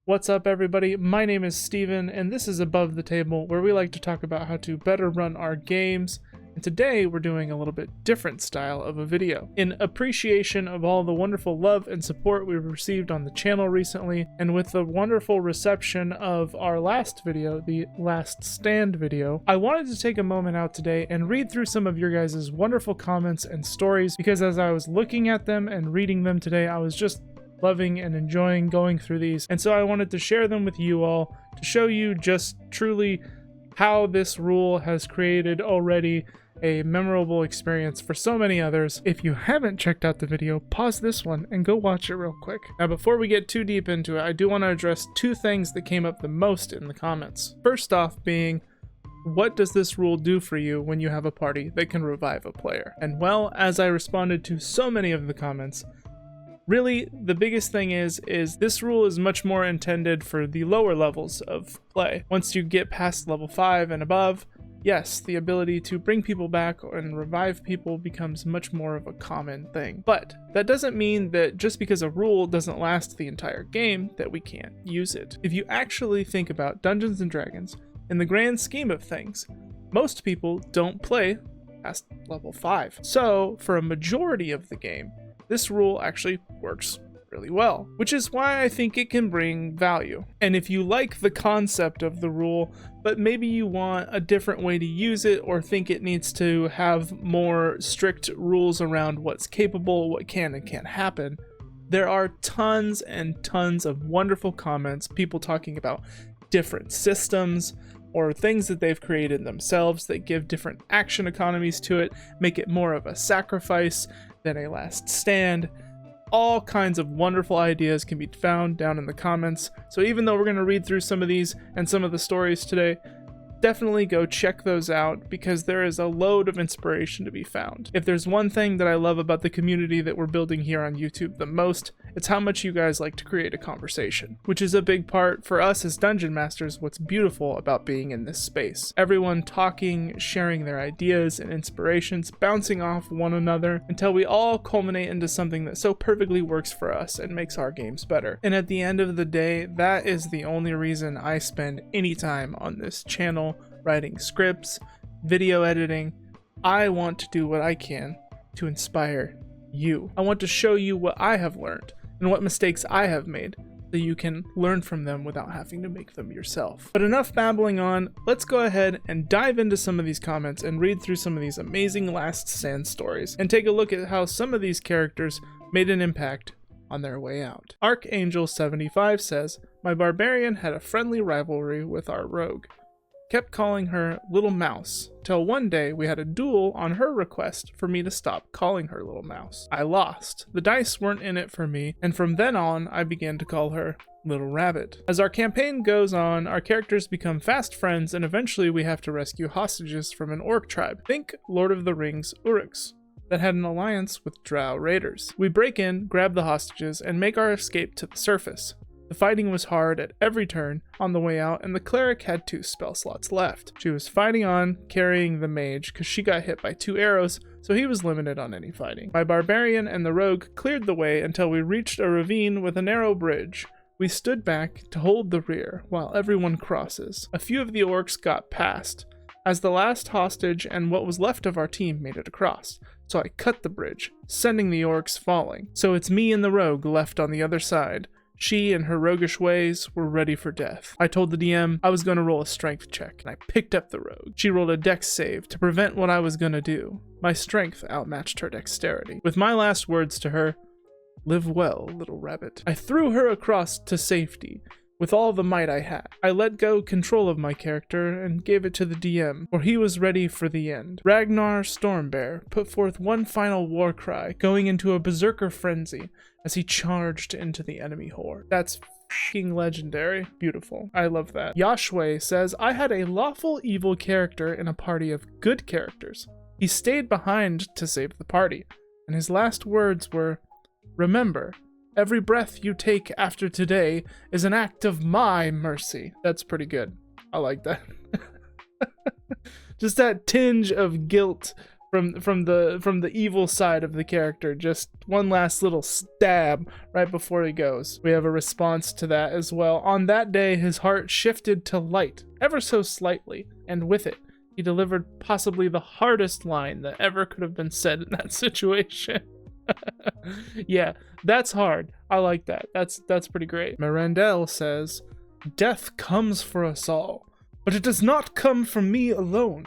What's up, everybody? My name is Steven, and this is Above the Table, where we like to talk about how to better run our games. And today we're doing a little bit different style of a video. In appreciation of all the wonderful love and support we've received on the channel recently, and with the wonderful reception of our last video, the Last Stand video, I wanted to take a moment out today and read through some of your guys' wonderful comments and stories, because as I was looking at them and reading them today, I was just loving and enjoying going through these, and so I wanted to share them with you all to show you just truly how this rule has created already a memorable experience for so many others. If you haven't checked out the video, pause this one and go watch it real quick. Now, before we get too deep into it, I do want to address two things that came up the most in the comments. First off being, what does this rule do for you when you have a party that can revive a player? And well, as I responded to so many of the comments, really, the biggest thing is this rule is much more intended for the lower levels of play. Once you get past level 5 and above, yes, the ability to bring people back and revive people becomes much more of a common thing. But that doesn't mean that just because a rule doesn't last the entire game that we can't use it. If you actually think about Dungeons & Dragons, in the grand scheme of things, most people don't play past level 5. So, for a majority of the game, this rule actually works really well, which is why I think it can bring value. And if you like the concept of the rule, but maybe you want a different way to use it or think it needs to have more strict rules around what's capable, what can and can't happen, there are tons and tons of wonderful comments, people talking about different systems or things that they've created themselves that give different action economies to it, make it more of a sacrifice than a last stand. All kinds of wonderful ideas can be found down in the comments. So even though we're going to read through some of these and some of the stories today, definitely go check those out because there is a load of inspiration to be found. If there's one thing that I love about the community that we're building here on YouTube the most, it's how much you guys like to create a conversation, which is a big part for us as Dungeon Masters. What's beautiful about being in this space. Everyone talking, sharing their ideas and inspirations, bouncing off one another until we all culminate into something that so perfectly works for us and makes our games better. And at the end of the day, that is the only reason I spend any time on this channel writing scripts, video editing. I want to do what I can to inspire you. I want to show you what I have learned and what mistakes I have made so you can learn from them without having to make them yourself. But enough babbling on, let's go ahead and dive into some of these comments and read through some of these amazing Last Stand stories and take a look at how some of these characters made an impact on their way out. Archangel75 says, "My barbarian had a friendly rivalry with our rogue. Kept calling her Little Mouse, till one day we had a duel on her request for me to stop calling her Little Mouse. I lost. The dice weren't in it for me, and from then on I began to call her Little Rabbit. As our campaign goes on, our characters become fast friends, and eventually we have to rescue hostages from an orc tribe. Think Lord of the Rings Uruks that had an alliance with Drow raiders. We break in, grab the hostages, and make our escape to the surface. The fighting was hard at every turn on the way out, and the cleric had 2 spell slots left. She was fighting on, carrying the mage, because she got hit by 2 arrows, so he was limited on any fighting. My barbarian and the rogue cleared the way until we reached a ravine with a narrow bridge. We stood back to hold the rear while everyone crosses. A few of the orcs got past, as the last hostage and what was left of our team made it across. So I cut the bridge, sending the orcs falling. So it's me and the rogue left on the other side. She and her roguish ways were ready for death. I told the DM I was going to roll a strength check, and I picked up the rogue. She rolled a dex save to prevent what I was going to do. My strength outmatched her dexterity. With my last words to her, 'Live well, little rabbit,' I threw her across to safety with all the might I had. I let go control of my character and gave it to the DM, for he was ready for the end. Ragnar Stormbear put forth one final war cry, going into a berserker frenzy as he charged into the enemy horde." That's f***ing legendary. Beautiful. I love that. Yashwe says, "I had a lawful evil character in a party of good characters. He stayed behind to save the party, and his last words were, 'Remember, every breath you take after today is an act of my mercy.'" That's pretty good. I like that. Just that tinge of guilt from the evil side of the character. Just one last little stab right before he goes. We have a response to that as well. On that day, his heart shifted to light, ever so slightly, and with it, he delivered possibly the hardest line that ever could have been said in that situation. Yeah, that's hard. I like that. That's pretty great. Mirandel says, "Death comes for us all, but it does not come for me alone.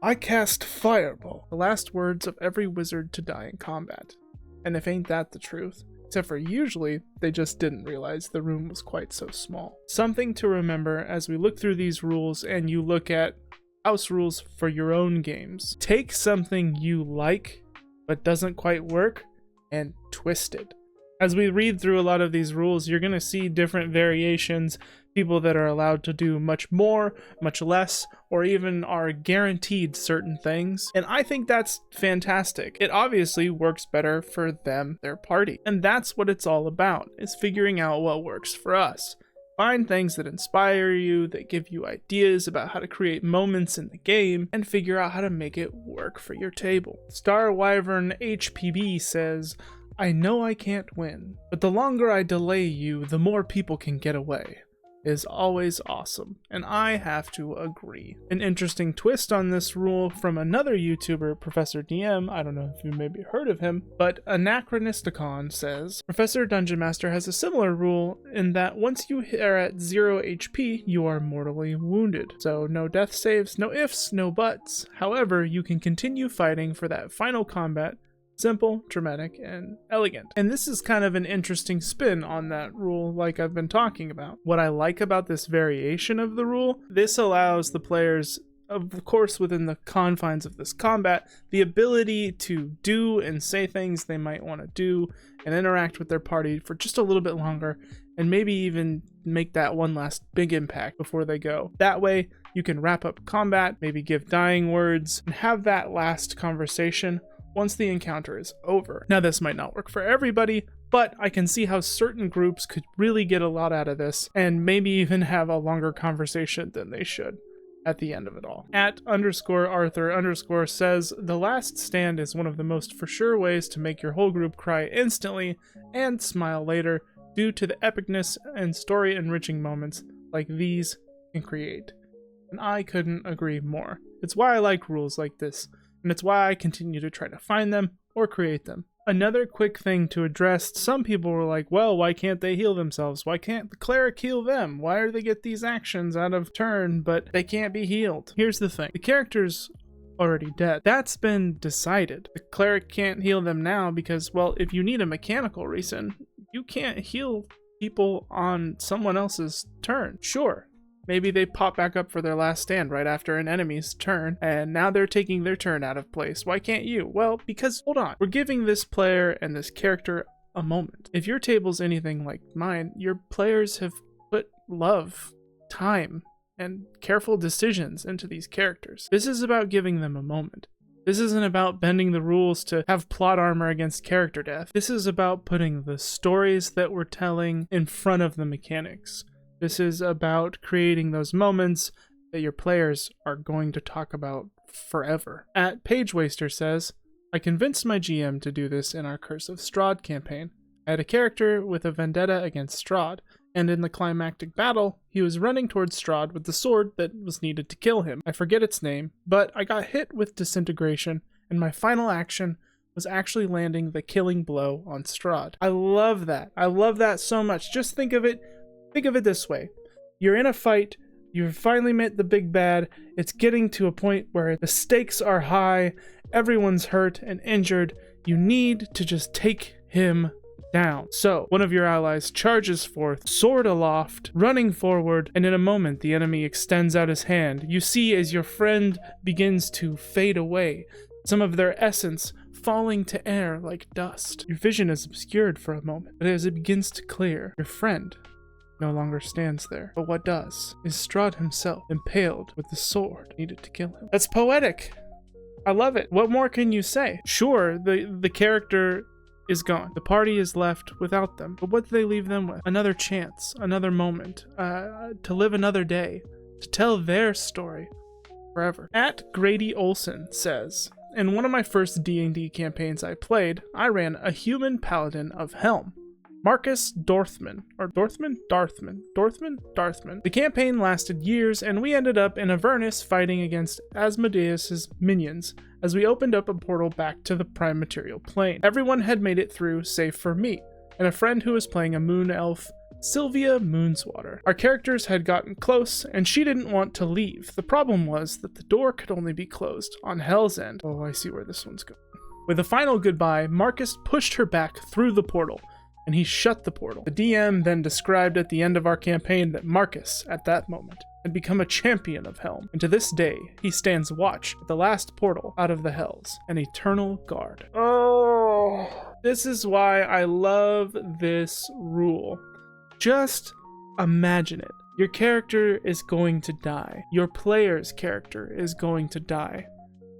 I cast Fireball." The last words of every wizard to die in combat. And if ain't that the truth? Except for usually, they just didn't realize the room was quite so small. Something to remember as we look through these rules and you look at house rules for your own games. Take something you like, but doesn't quite work, and twist it. As we read through a lot of these rules, you're going to see different variations, people that are allowed to do much more, much less, or even are guaranteed certain things. And I think that's fantastic. It obviously works better for them, their party. And that's what it's all about, is figuring out what works for us. Find things that inspire you, that give you ideas about how to create moments in the game, and figure out how to make it work for your table. Star Wyvern HPB says, "I know I can't win, but the longer I delay you, the more people can get away." Is always awesome, and I have to agree. An interesting twist on this rule from another YouTuber, Professor DM, I don't know if you maybe heard of him, but Anachronisticon says, "Professor Dungeon Master has a similar rule in that once you are at 0 HP, you are mortally wounded. So no death saves, no ifs, no buts. However, you can continue fighting for that final combat. Simple, dramatic, and elegant." And this is kind of an interesting spin on that rule, like I've been talking about. What I like about this variation of the rule, this allows the players, of course within the confines of this combat, the ability to do and say things they might want to do and interact with their party for just a little bit longer, and maybe even make that one last big impact before they go. That way, you can wrap up combat, maybe give dying words, and have that last conversation once the encounter is over. Now, this might not work for everybody, but I can see how certain groups could really get a lot out of this, and maybe even have a longer conversation than they should at the end of it all. @_Arthur_ says, "The last stand is one of the most for sure ways to make your whole group cry instantly and smile later due to the epicness and story enriching moments like these can create." And I couldn't agree more. It's why I like rules like this, and it's why I continue to try to find them or create them. Another quick thing to address, some people were like, well, why can't they heal themselves? Why can't the cleric heal them? Why do they get these actions out of turn, but they can't be healed? Here's the thing. The character's already dead. That's been decided. The cleric can't heal them now because, well, if you need a mechanical reason, you can't heal people on someone else's turn. Sure. Maybe they pop back up for their last stand right after an enemy's turn, and now they're taking their turn out of place. Why can't you? Well, because, hold on, we're giving this player and this character a moment. If your table's anything like mine, your players have put love, time, and careful decisions into these characters. This is about giving them a moment. This isn't about bending the rules to have plot armor against character death. This is about putting the stories that we're telling in front of the mechanics. This is about creating those moments that your players are going to talk about forever. @PageWaster says, "I convinced my GM to do this in our Curse of Strahd campaign. I had a character with a vendetta against Strahd, and in the climactic battle, he was running towards Strahd with the sword that was needed to kill him. I forget its name, but I got hit with disintegration, and my final action was actually landing the killing blow on Strahd." I love that. I love that so much. Just think of it this way. You're in a fight, you've finally met the big bad, it's getting to a point where the stakes are high, everyone's hurt and injured, you need to just take him down. So, one of your allies charges forth, sword aloft, running forward, and in a moment the enemy extends out his hand. You see as your friend begins to fade away, some of their essence falling to air like dust. Your vision is obscured for a moment, but as it begins to clear, your friend no longer stands there. But what does is Strahd himself, impaled with the sword needed to kill him. That's poetic. I love it. What more can you say? Sure, the character is gone. The party is left without them. But what do they leave them with? Another chance, another moment, to live another day, to tell their story forever. @Grady Olson says, in one of my first D&D campaigns I played, I ran a human paladin of Helm, Marcus Dorthman. The campaign lasted years, and we ended up in Avernus fighting against Asmodeus' minions as we opened up a portal back to the prime material plane. Everyone had made it through save for me, and a friend who was playing a moon elf, Sylvia Moonswater. Our characters had gotten close, and she didn't want to leave. The problem was that the door could only be closed on Hell's End. Oh, I see where this one's going. With a final goodbye, Marcus pushed her back through the portal, and he shut the portal. The DM then described at the end of our campaign that Marcus, at that moment, had become a champion of Helm, and to this day, he stands watch at the last portal out of the Hells, an eternal guard. Oh, this is why I love this rule. Just imagine it. Your character is going to die. Your player's character is going to die.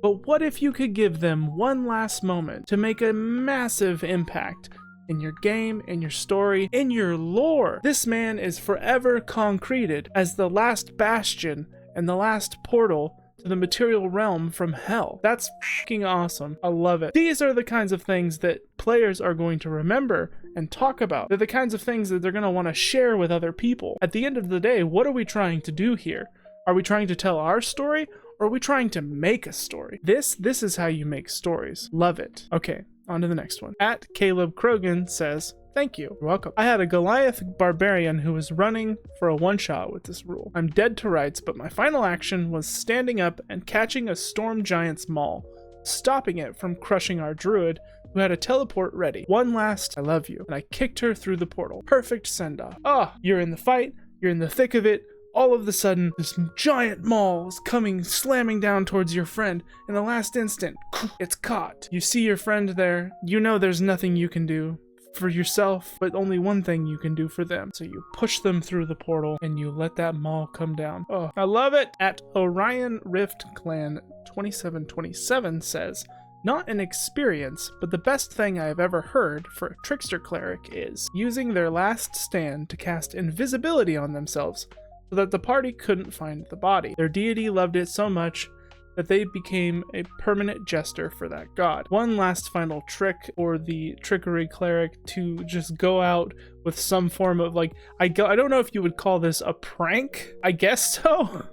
But what if you could give them one last moment to make a massive impact in your game, in your story, in your lore? This man is forever concreted as the last bastion and the last portal to the material realm from hell. That's fucking awesome. I love it. These are the kinds of things that players are going to remember and talk about. They're the kinds of things that they're going to want to share with other people. At the end of the day, what are we trying to do here? Are we trying to tell our story, or are we trying to make a story? This is how you make stories. Love it. Okay, on to the next one. At Caleb Krogan says, thank you. You're welcome. I had a Goliath barbarian who was running for a one-shot with this rule. I'm dead to rights, but my final action was standing up and catching a storm giant's maul, stopping it from crushing our druid, who had a teleport ready. One last, I love you, and I kicked her through the portal. Perfect send-off. You're in the fight, you're in the thick of it, all of a sudden, this giant maul is coming slamming down towards your friend. In the last instant, it's caught. You see your friend there, you know there's nothing you can do for yourself, but only one thing you can do for them. So you push them through the portal and you let that maul come down. Oh, I love it. At Orion Rift Clan 2727 says, not an experience, but the best thing I have ever heard for a trickster cleric is using their last stand to cast invisibility on themselves so that the party couldn't find the body. Their deity loved it so much that they became a permanent jester for that god. One last final trick for the trickery cleric to just go out with some form of, like, I don't know if you would call this a prank. I guess so.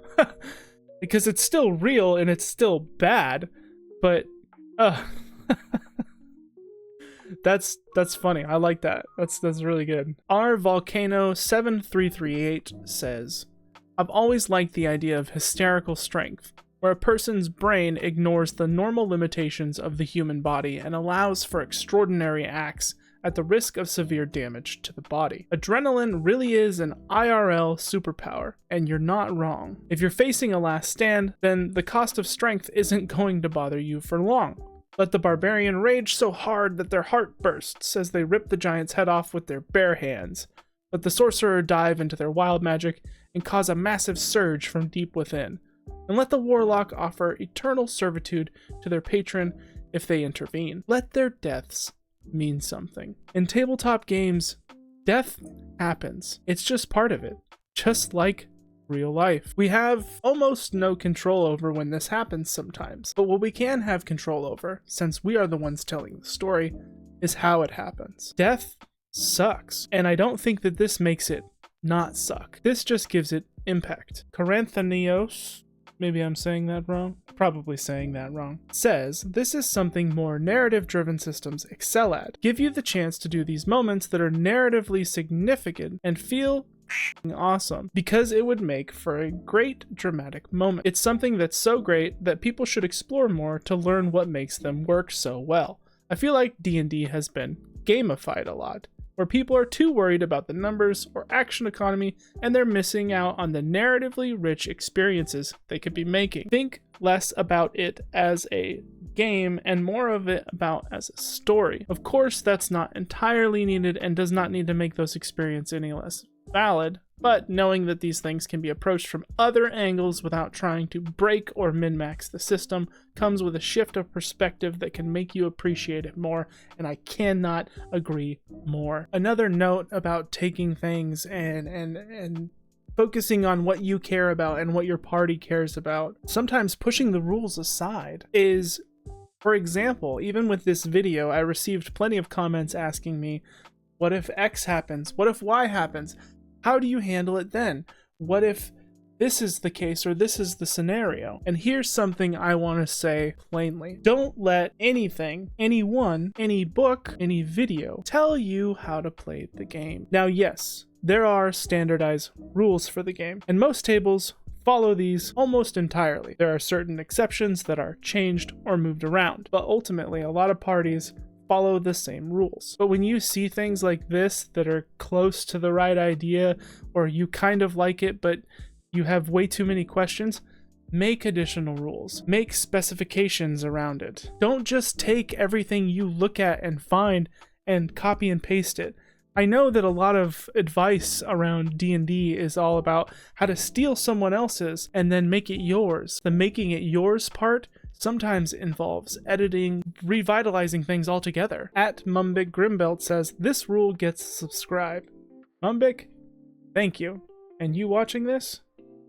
Because it's still real and it's still bad, but that's funny. I like that. That's really good. Our Volcano 7338 says, I've always liked the idea of hysterical strength, where a person's brain ignores the normal limitations of the human body and allows for extraordinary acts at the risk of severe damage to the body. Adrenaline really is an IRL superpower, and you're not wrong. If you're facing a last stand, then the cost of strength isn't going to bother you for long. Let the barbarian rage so hard that their heart bursts as they rip the giant's head off with their bare hands. Let the sorcerer dive into their wild magic and cause a massive surge from deep within. And let the warlock offer eternal servitude to their patron if they intervene. Let their deaths mean something. In tabletop games, death happens. It's just part of it. Just like real life. We have almost no control over when this happens sometimes. But what we can have control over, since we are the ones telling the story, is how it happens. Death sucks. And I don't think that this makes it not suck. This just gives it impact. Coranthanios, maybe I'm saying that wrong, probably saying that wrong, says, this is something more narrative-driven systems excel at. Give you the chance to do these moments that are narratively significant and feel awesome, because it would make for a great dramatic moment. It's something that's so great that people should explore more to learn what makes them work so well. I feel like D&D has been gamified a lot, where people are too worried about the numbers or action economy and they're missing out on the narratively rich experiences they could be making. Think less about it as a game and more of it about as a story. Of course, that's not entirely needed and does not need to make those experiences any less valid, but knowing that these things can be approached from other angles without trying to break or min-max the system comes with a shift of perspective that can make you appreciate it more, and I cannot agree more. Another note about taking things and focusing on what you care about and what your party cares about, sometimes pushing the rules aside is For example, even with this video, I received plenty of comments asking me, what if X happens? What if Y happens? How do you handle it then? What if this is the case or this is the scenario? And here's something I want to say plainly. Don't let anything, anyone, any book, any video tell you how to play the game. Now, yes, there are standardized rules for the game, and most tables follow these almost entirely. There are certain exceptions that are changed or moved around, but ultimately a lot of parties follow the same rules. But when you see things like this that are close to the right idea, or you kind of like it but you have way too many questions, make additional rules. Make specifications around it. Don't just take everything you look at and find and copy and paste it. I know that a lot of advice around D&D is all about how to steal someone else's and then make it yours. The making it yours part sometimes involves editing, revitalizing things altogether. At Mumbik Grimbelt says, this rule gets subscribed. Mumbik, thank you. And you watching this?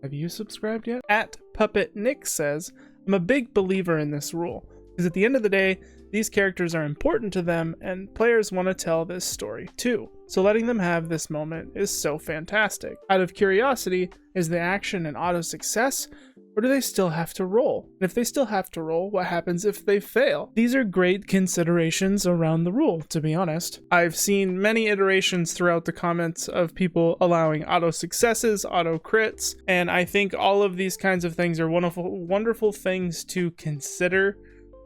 Have you subscribed yet? At Puppet Nick says, I'm a big believer in this rule, because at the end of the day, these characters are important to them, and players want to tell this story too. So letting them have this moment is so fantastic. Out of curiosity, is the action an auto success, or do they still have to roll? And if they still have to roll, what happens if they fail? These are great considerations around the rule, to be honest. I've seen many iterations throughout the comments of people allowing auto successes, auto crits, and I think all of these kinds of things are wonderful things to consider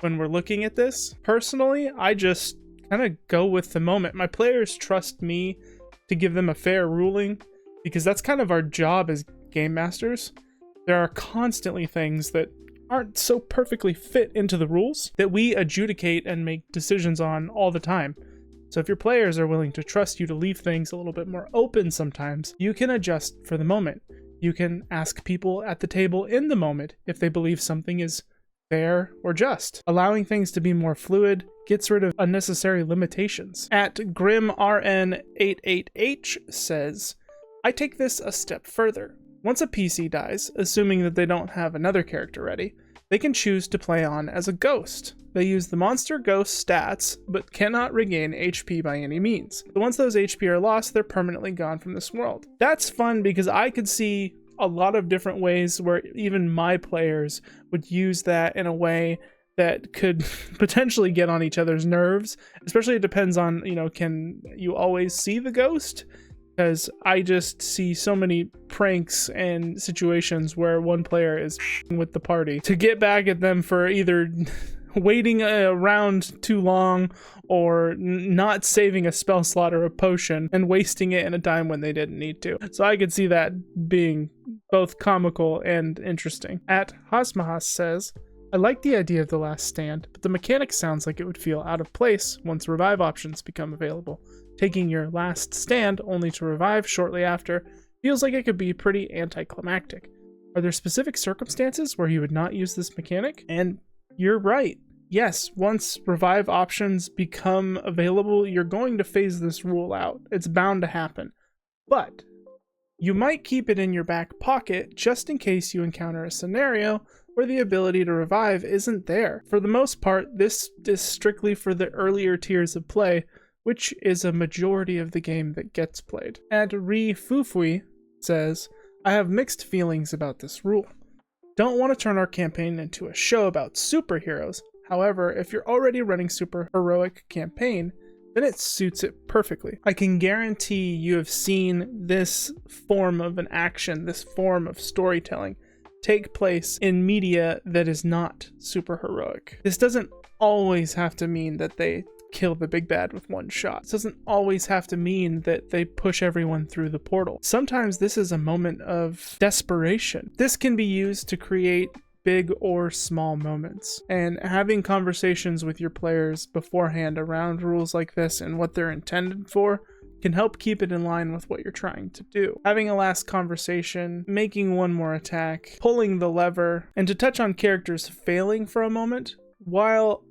when we're looking at this. Personally, I just kind of go with the moment. My players trust me to give them a fair ruling, because that's kind of our job as game masters. There are constantly things that aren't so perfectly fit into the rules that we adjudicate and make decisions on all the time. So if your players are willing to trust you to leave things a little bit more open sometimes, you can adjust for the moment. You can ask people at the table in the moment if they believe something is fair or just. Allowing things to be more fluid gets rid of unnecessary limitations. At GrimRN88H says, I take this a step further. Once a PC dies, assuming that they don't have another character ready, they can choose to play on as a ghost. They use the monster ghost stats, but cannot regain HP by any means. So once those HP are lost, they're permanently gone from this world. That's fun because I could see a lot of different ways where even my players would use that in a way that could potentially get on each other's nerves. Especially it depends on, can you always see the ghost? Because I just see so many pranks and situations where one player is with the party to get back at them for either waiting around too long or not saving a spell slot or a potion and wasting it in a time when they didn't need to. So I could see that being both comical and interesting. At Hasmahas says, I like the idea of the last stand, but the mechanic sounds like it would feel out of place once revive options become available. Taking your last stand only to revive shortly after feels like it could be pretty anticlimactic. Are there specific circumstances where you would not use this mechanic? And you're right. Yes, once revive options become available, you're going to phase this rule out. It's bound to happen. But you might keep it in your back pocket just in case you encounter a scenario where the ability to revive isn't there. For the most part, this is strictly for the earlier tiers of play, which is a majority of the game that gets played. And Ri Fufui says, I have mixed feelings about this rule. Don't want to turn our campaign into a show about superheroes. However, if you're already running super heroic campaign, then it suits it perfectly. I can guarantee you have seen this form of an action, this form of storytelling, take place in media that is not super heroic. This doesn't always have to mean that they kill the big bad with one shot. This doesn't always have to mean that they push everyone through the portal. Sometimes this is a moment of desperation. This can be used to create big or small moments. And having conversations with your players beforehand around rules like this and what they're intended for can help keep it in line with what you're trying to do. Having a last conversation, making one more attack, pulling the lever, and to touch on characters failing for a moment, while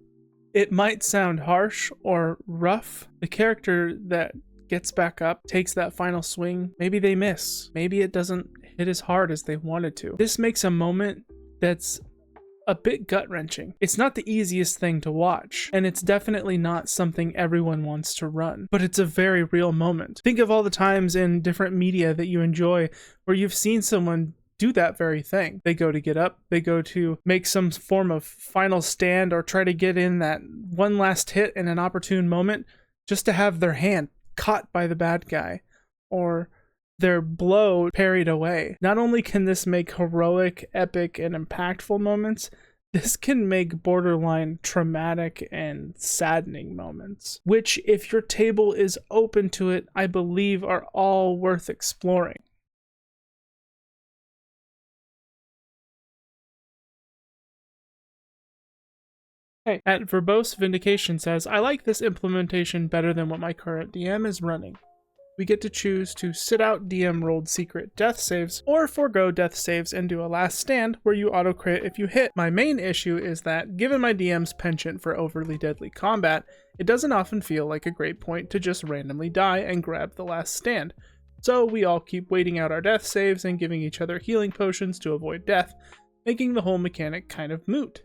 it might sound harsh or rough, the character that gets back up, takes that final swing, maybe they miss. Maybe it doesn't hit as hard as they wanted to. This makes a moment that's a bit gut-wrenching. It's not the easiest thing to watch, and it's definitely not something everyone wants to run, but it's a very real moment. Think of all the times in different media that you enjoy where you've seen someone do that very thing. They go to get up, they go to make some form of final stand or try to get in that one last hit in an opportune moment just to have their hand caught by the bad guy or their blow parried away. Not only can this make heroic, epic, and impactful moments, this can make borderline traumatic and saddening moments, which, if your table is open to it, I believe are all worth exploring. Hey, at Verbose Vindication says, I like this implementation better than what my current DM is running. We get to choose to sit out DM rolled secret death saves, or forego death saves and do a last stand where you auto-crit if you hit. My main issue is that, given my DM's penchant for overly deadly combat, it doesn't often feel like a great point to just randomly die and grab the last stand. So we all keep waiting out our death saves and giving each other healing potions to avoid death, making the whole mechanic kind of moot.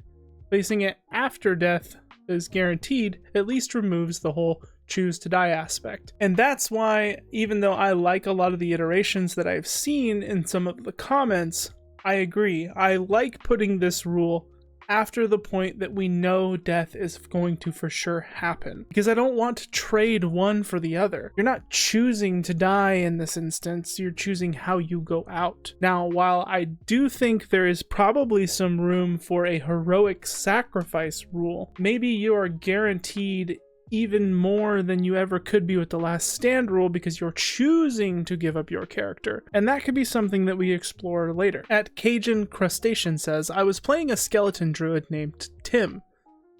Placing it after death is guaranteed at least removes the whole choose to die aspect. And that's why, even though I like a lot of the iterations that I've seen in some of the comments, I agree. I like putting this rule after the point that we know death is going to for sure happen, because I don't want to trade one for the other. You're not choosing to die in this instance, you're choosing how you go out. Now, while I do think there is probably some room for a heroic sacrifice rule, maybe you are guaranteed even more than you ever could be with the last stand rule because you're choosing to give up your character. And that could be something that we explore later. At Cajun Crustacean says, I was playing a skeleton druid named Tim.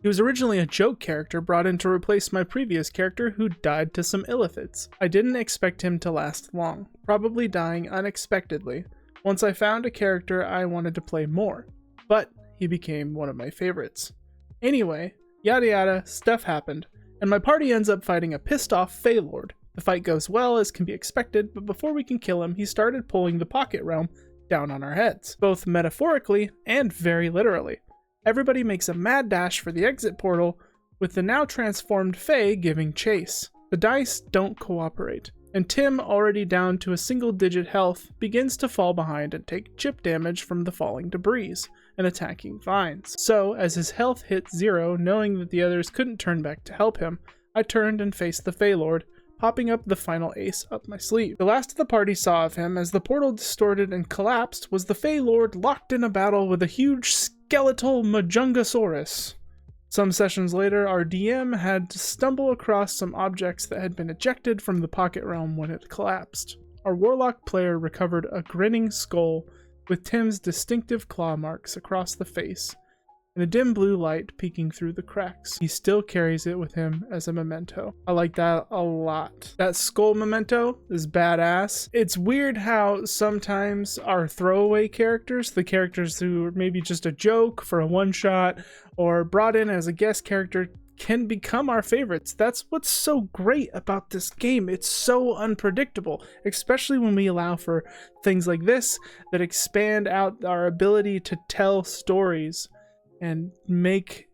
He was originally a joke character brought in to replace my previous character who died to some illithids. I didn't expect him to last long, probably dying unexpectedly, once I found a character I wanted to play more. But he became one of my favorites. Anyway, yada yada, stuff happened, and my party ends up fighting a pissed off Fey Lord. The fight goes well as can be expected, but before we can kill him, he started pulling the Pocket Realm down on our heads, both metaphorically and very literally. Everybody makes a mad dash for the exit portal, with the now transformed Fey giving chase. The dice don't cooperate, and Tim, already down to a single-digit health, begins to fall behind and take chip damage from the falling debris and attacking vines. So, as his health hit 0, knowing that the others couldn't turn back to help him, I turned and faced the Fey Lord, popping up the final ace up my sleeve. The last of the party saw of him as the portal distorted and collapsed was the Fey Lord locked in a battle with a huge skeletal Majungasaurus. Some sessions later, our DM had to stumble across some objects that had been ejected from the Pocket Realm when it collapsed. Our Warlock player recovered a grinning skull with Tim's distinctive claw marks across the face, and a dim blue light peeking through the cracks. He still carries it with him as a memento. I like that a lot. That skull memento is badass. It's weird how sometimes our throwaway characters, the characters who are maybe just a joke for a one-shot or brought in as a guest character, can become our favorites. That's what's so great about this game. It's so unpredictable, especially when we allow for things like this that expand out our ability to tell stories and make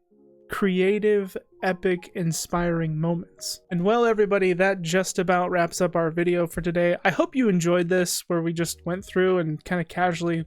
creative, epic, inspiring moments. And well, everybody, that just about wraps up our video for today. I hope you enjoyed this, where we just went through and kind of casually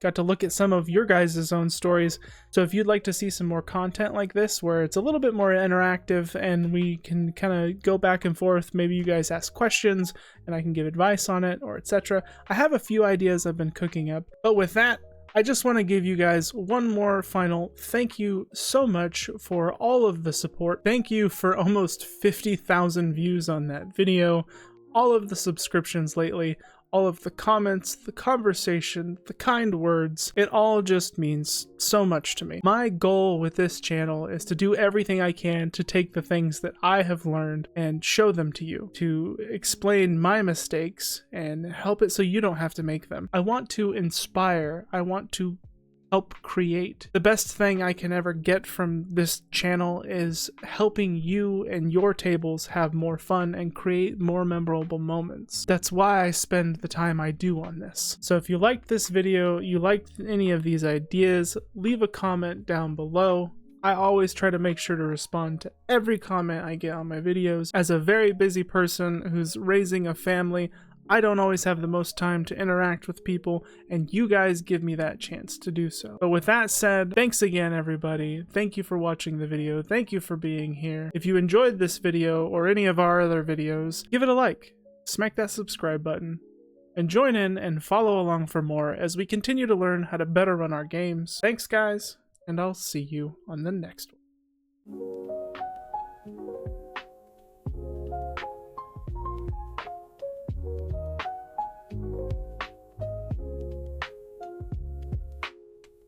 got to look at some of your guys' own stories. So if you'd like to see some more content like this, where it's a little bit more interactive and we can kind of go back and forth, maybe you guys ask questions and I can give advice on it, or etc. I have a few ideas I've been cooking up. But with that, I just want to give you guys one more final thank you so much for all of the support. Thank you for almost 50,000 views on that video, all of the subscriptions lately, all of the comments, the conversation, the kind words. It all just means so much to me. My goal with this channel is to do everything I can to take the things that I have learned and show them to you, to explain my mistakes and help it so you don't have to make them. I want to inspire, I want to help create. The best thing I can ever get from this channel is helping you and your tables have more fun and create more memorable moments. That's why I spend the time I do on this. So if you liked this video, you liked any of these ideas, leave a comment down below. I always try to make sure to respond to every comment I get on my videos. As a very busy person who's raising a family, I don't always have the most time to interact with people, and you guys give me that chance to do so. But with that said, thanks again everybody. Thank you for watching the video. Thank you for being here. If you enjoyed this video or any of our other videos, give it a like, smack that subscribe button, and join in and follow along for more as we continue to learn how to better run our games. Thanks guys, and I'll see you on the next one.